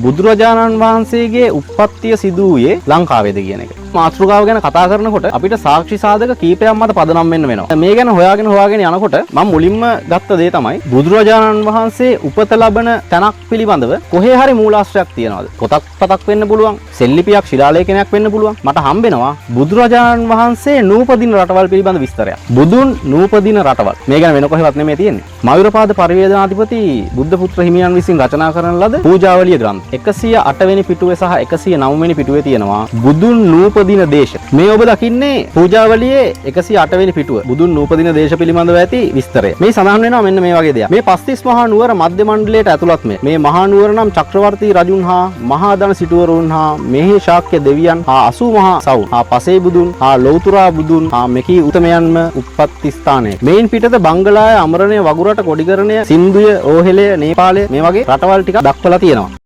බුදුරජාණන් වහන්සේගේ උප්පත්තිය සිදු වූයේ ලංකාවේද කියන එක. මාතෘකාව ගැන කතා කරනකොට අපිට සාක්ෂි සාධක කීපයක් මත පදනම් වෙන්න වෙනවා. මේ ගැන හොයාගෙන යනකොට මම මුලින්ම ගත්ත දේ තමයි බුදුරජාණන් වහන්සේ උපත ලබන තැනක් පිළිබඳව කොහේ හරි මූලාශ්‍රයක් තියනවාද? පොතක් වෙන්න පුළුවන්, සෙල්ලිපියක්, ශිලාලේඛනයක් වෙන්න පුළුවන්. මට හම්බෙනවා බුදුරජාණන් වහන්සේ නූපදින රටවල් පිළිබඳ විස්තරයක්. බුදුන් නූපදින රටවල්. මේ ගැන වෙන කොහෙවත් නෙමෙයි තියෙන්නේ. මයුරපාද පරිවේදනාධිපති බුද්ධ පුත්‍ර හිමියන් විසින් රචනා කරන ලද පූජාවලිය ග්‍රන්ථ 108 වෙනි පිටුවේ සහ 109 වෙනි පිටුවේ තියෙනවා බුදුන් නූපදින දේශ. මේ ඔබ දකින්නේ පූජාවලියේ 108 වෙනි පිටුව. බුදුන් නූපදින දේශ පිළිබඳව ඇති විස්තරය. මේ සඳහන් වෙනවා මෙන්න මේ වගේ දෙයක්. මේ 35 මහා නුවර මධ්‍ය මණ්ඩලයට ඇතුළත් මේ මහා නුවර නම් චක්‍රවර්ති රජුන් හා මහා ධන සිටුවරුන් හා මෙහි ශාක්‍ය දෙවියන් හා 80 මහා සවුන් හා පසේ බුදුන් හා ලෞතුරා බුදුන් හා මෙකී උතමයන්ම උප්පත්ති ස්ථානය. මේන් පිටත බංගලාය, අමරණය, වගුරට, කොඩිකරණය, සින්දුය, ඕහෙලය, නේපාලය මේ වගේ රටවල් ටික දක්වලා තියෙනවා.